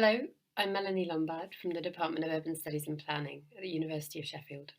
Hello, I'm Melanie Lombard from the Department of Urban Studies and Planning at the University of Sheffield.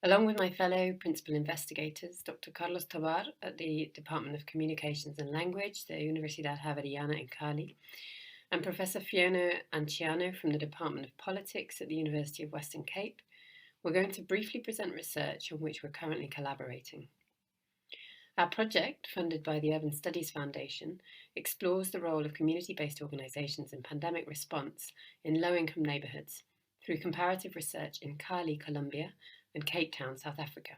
Along with my fellow principal investigators, Dr. Carlos Tovar at the Department of Communications and Language, the Universidad Javeriana in Cali, and Professor Fiona Anciano from the Department of Politics at the University of Western Cape, we're going to briefly present research on which we're currently collaborating. Our project, funded by the Urban Studies Foundation, explores the role of community-based organisations in pandemic response in low-income neighbourhoods through comparative research in Cali, Colombia, and Cape Town, South Africa.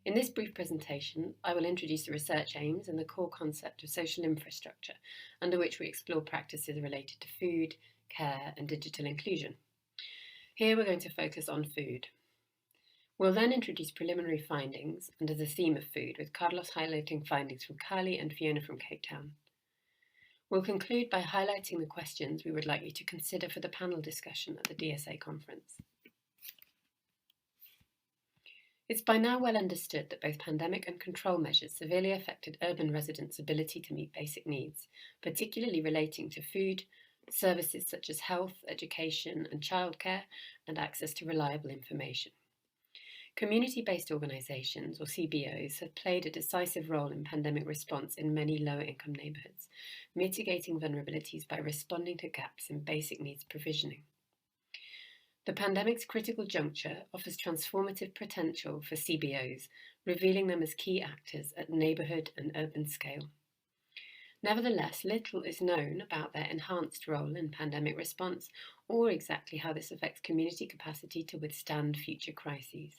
In this brief presentation, I will introduce the research aims and the core concept of social infrastructure, under which we explore practices related to food, care, and digital inclusion. Here we're going to focus on food. We'll then introduce preliminary findings under the theme of food, with Carlos highlighting findings from Cali and Fiona from Cape Town. We'll conclude by highlighting the questions we would like you to consider for the panel discussion at the DSA conference. It's by now well understood that both pandemic and control measures severely affected urban residents' ability to meet basic needs, particularly relating to food, services such as health, education, and childcare, and access to reliable information. Community-based organisations, or CBOs, have played a decisive role in pandemic response in many lower-income neighbourhoods, mitigating vulnerabilities by responding to gaps in basic needs provisioning. The pandemic's critical juncture offers transformative potential for CBOs, revealing them as key actors at neighbourhood and urban scale. Nevertheless, little is known about their enhanced role in pandemic response or exactly how this affects community capacity to withstand future crises.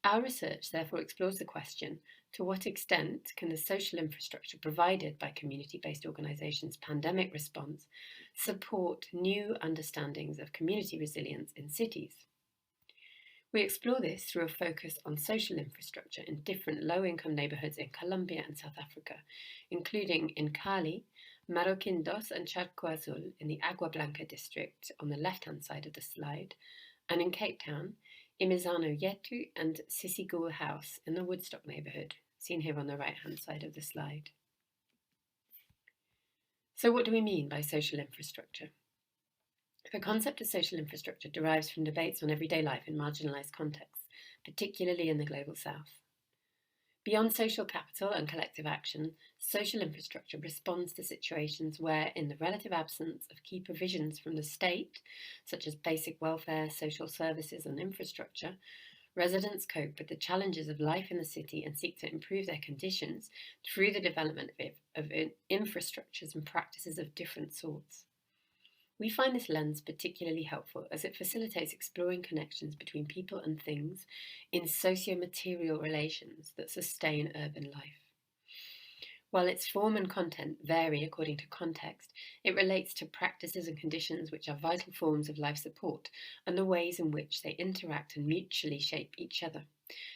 Our research therefore explores the question, to what extent can the social infrastructure provided by community-based organisations' pandemic response support new understandings of community resilience in cities? We explore this through a focus on social infrastructure in different low-income neighbourhoods in Colombia and South Africa, including in Cali, Maroquindos and Charco Azul in the Agua Blanca district on the left-hand side of the slide, and in Cape Town, Imizano Yetu and Sisigu House in the Woodstock neighbourhood, seen here on the right-hand side of the slide. So what do we mean by social infrastructure? The concept of social infrastructure derives from debates on everyday life in marginalised contexts, particularly in the Global South. Beyond social capital and collective action, social infrastructure responds to situations where, in the relative absence of key provisions from the state, such as basic welfare, social services and infrastructure, residents cope with the challenges of life in the city and seek to improve their conditions through the development of infrastructures and practices of different sorts. We find this lens particularly helpful as it facilitates exploring connections between people and things in socio-material relations that sustain urban life. While its form and content vary according to context, it relates to practices and conditions which are vital forms of life support and the ways in which they interact and mutually shape each other.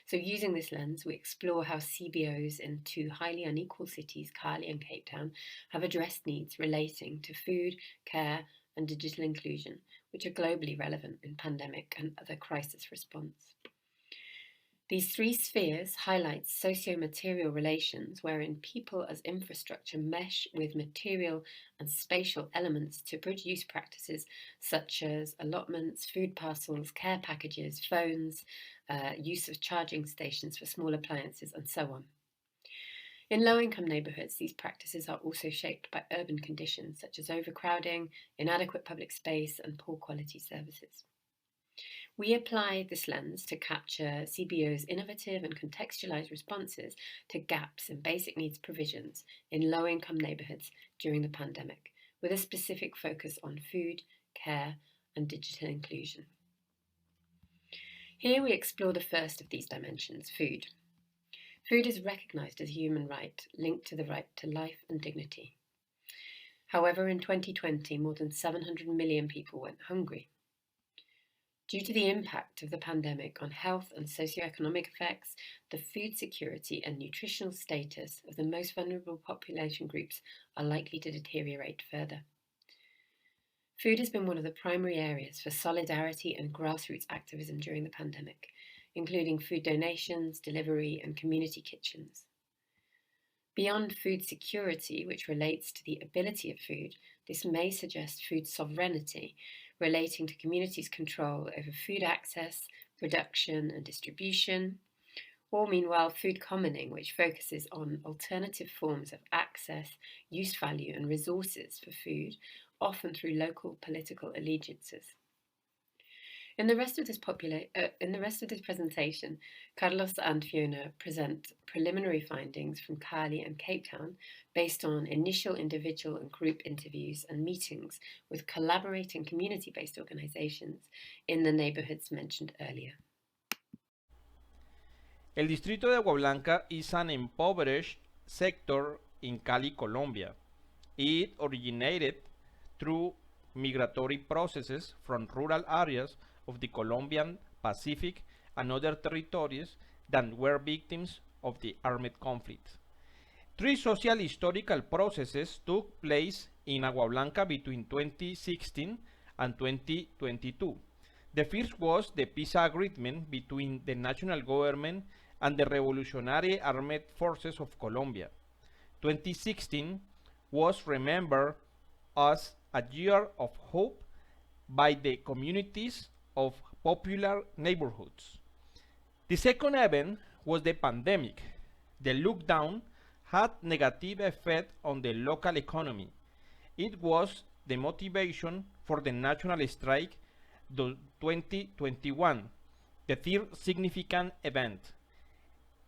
So using this lens, we explore how CBOs in two highly unequal cities, Cali and Cape Town, have addressed needs relating to food, care, and digital inclusion, which are globally relevant in pandemic and other crisis response. These three spheres highlight socio-material relations wherein people as infrastructure mesh with material and spatial elements to produce practices such as allotments, food parcels, care packages, phones, use of charging stations for small appliances, and so on. In low-income neighbourhoods, these practices are also shaped by urban conditions such as overcrowding, inadequate public space, and poor quality services. We apply this lens to capture CBO's innovative and contextualised responses to gaps in basic needs provisions in low-income neighbourhoods during the pandemic, with a specific focus on food, care, and digital inclusion. Here we explore the first of these dimensions, food. Food is recognised as a human right, linked to the right to life and dignity. However, in 2020, more than 700 million people went hungry. Due to the impact of the pandemic on health and socioeconomic effects, the food security and nutritional status of the most vulnerable population groups are likely to deteriorate further. Food has been one of the primary areas for solidarity and grassroots activism during the pandemic, including food donations, delivery, and community kitchens. Beyond food security, which relates to the ability of food, this may suggest food sovereignty, relating to communities' control over food access, production, and distribution, or meanwhile food commoning, which focuses on alternative forms of access, use value, and resources for food, often through local political allegiances. In the rest of this presentation, Carlos and Fiona present preliminary findings from Cali and Cape Town based on initial individual and group interviews and meetings with collaborating community-based organizations in the neighborhoods mentioned earlier. El distrito de Agua Blanca is an impoverished sector in Cali, Colombia. It originated through migratory processes from rural areas of the Colombian Pacific and other territories that were victims of the armed conflict. Three social historical processes took place in Agua Blanca between 2016 and 2022. The first was the peace agreement between the national government and the Revolutionary Armed Forces of Colombia. 2016 was remembered as a year of hope by the communities of popular neighborhoods. The second event was the pandemic. The lockdown had negative effect on the local economy. It was the motivation for the national strike 2021, the third significant event.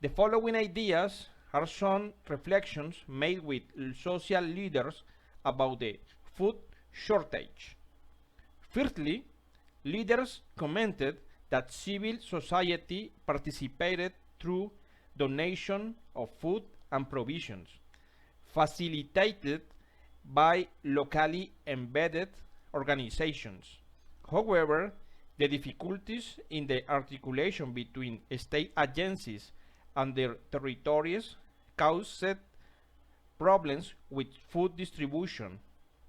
The following ideas are some reflections made with social leaders about the food shortage. Firstly, leaders commented that civil society participated through donation of food and provisions, facilitated by locally embedded organizations. However, the difficulties in the articulation between state agencies and their territories caused problems with food distribution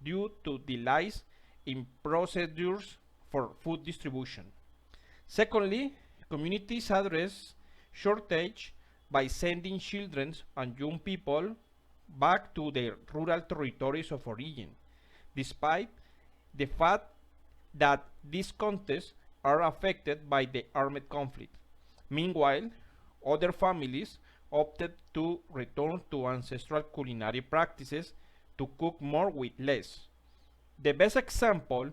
due to delays in procedures for food distribution. Secondly, communities address shortage by sending children and young people back to their rural territories of origin, despite the fact that these contexts are affected by the armed conflict. Meanwhile, other families opted to return to ancestral culinary practices to cook more with less. The best example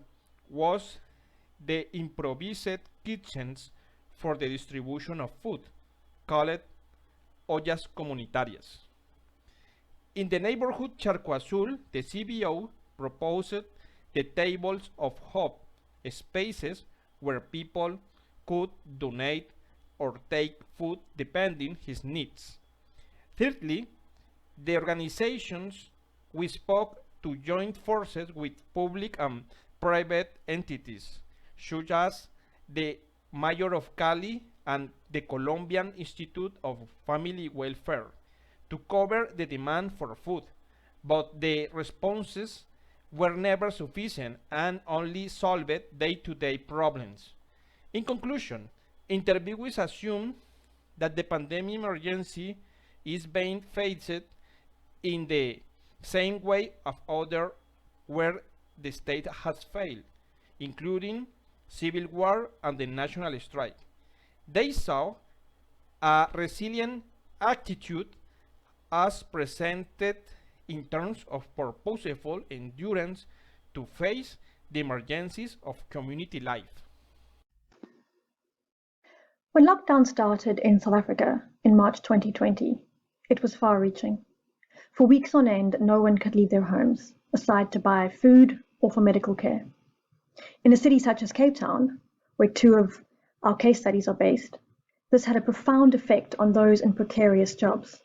was the improvised kitchens for the distribution of food, called ollas comunitarias. In the neighborhood Charco Azul, the CBO proposed the tables of hope, spaces where people could donate or take food depending his needs. Thirdly, the organizations we spoke to join forces with public and private entities, such as the Mayor of Cali and the Colombian Institute of Family Welfare, to cover the demand for food, but the responses were never sufficient and only solved day-to-day problems. In conclusion, interviewees assume that the pandemic emergency is being faced in the same way as others where the state has failed, including civil war and the national strike. They saw a resilient attitude as presented in terms of purposeful endurance to face the emergencies of community life. When lockdown started in South Africa in March 2020, it was far-reaching. For weeks on end, no one could leave their homes, aside to buy food or for medical care. In a city such as Cape Town, where two of our case studies are based, this had a profound effect on those in precarious jobs.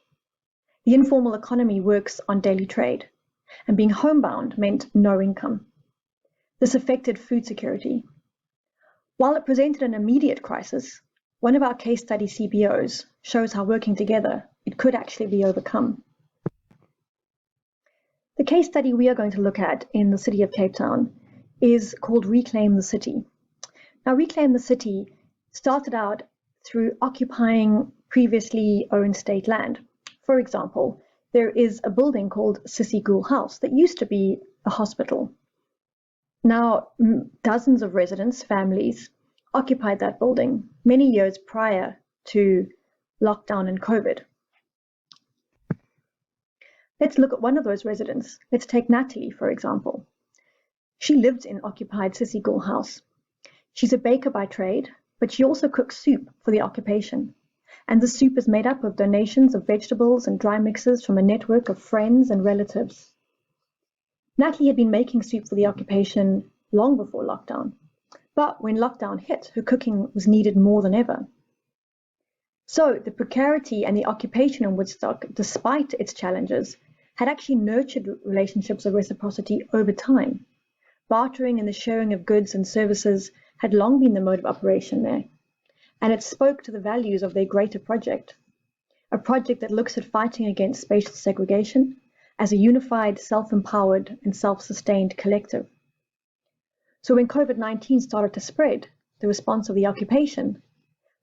The informal economy works on daily trade, and being homebound meant no income. This affected food security. While it presented an immediate crisis, one of our case study CBOs shows how working together, it could actually be overcome. The case study we are going to look at in the city of Cape Town is called Reclaim the City. Now, Reclaim the City started out through occupying previously owned state land. For example, there is a building called Sissy Ghoul House that used to be a hospital. Now, dozens of residents, families, occupied that building many years prior to lockdown and COVID. Let's look at one of those residents. Let's take Natalie, for example. She lives in occupied Sissy Ghoul House. She's a baker by trade, but she also cooks soup for the occupation. And the soup is made up of donations of vegetables and dry mixes from a network of friends and relatives. Natalie had been making soup for the occupation long before lockdown, but when lockdown hit, her cooking was needed more than ever. So the precarity and the occupation in Woodstock, despite its challenges, had actually nurtured relationships of reciprocity over time. Bartering and the sharing of goods and services had long been the mode of operation there, and it spoke to the values of their greater project, a project that looks at fighting against spatial segregation as a unified, self-empowered and self-sustained collective. So when COVID-19 started to spread, the response of the occupation,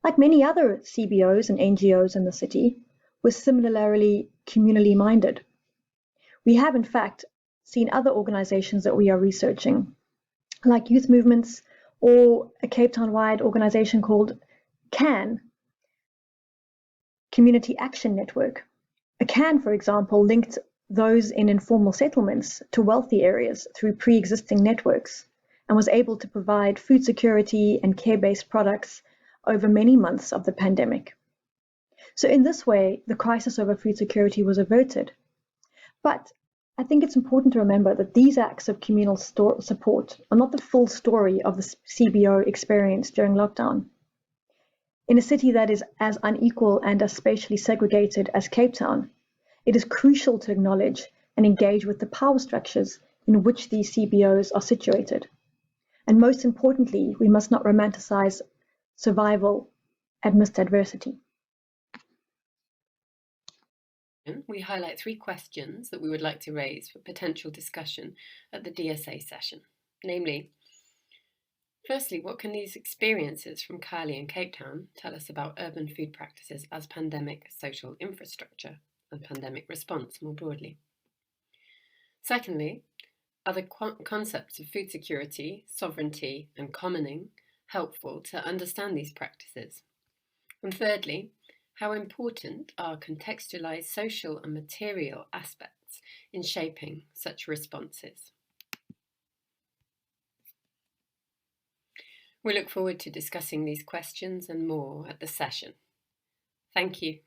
like many other CBOs and NGOs in the city, was similarly communally minded. We have, in fact, seen other organizations that we are researching, like youth movements or a Cape Town-wide organization called CAN, Community Action Network. A CAN, for example, linked those in informal settlements to wealthy areas through pre-existing networks and was able to provide food security and care-based products over many months of the pandemic. So in this way, the crisis over food security was averted. But I think it's important to remember that these acts of communal support are not the full story of the CBO experience during lockdown. In a city that is as unequal and as spatially segregated as Cape Town, it is crucial to acknowledge and engage with the power structures in which these CBOs are situated. And most importantly, we must not romanticize survival amidst adversity. We highlight 3 questions that we would like to raise for potential discussion at the DSA session. Namely, firstly, what can these experiences from Kylie and Cape Town tell us about urban food practices as pandemic social infrastructure and pandemic response more broadly? Secondly, are the concepts of food security, sovereignty, and commoning helpful to understand these practices? And thirdly, how important are contextualized social and material aspects in shaping such responses? We look forward to discussing these questions and more at the session. Thank you.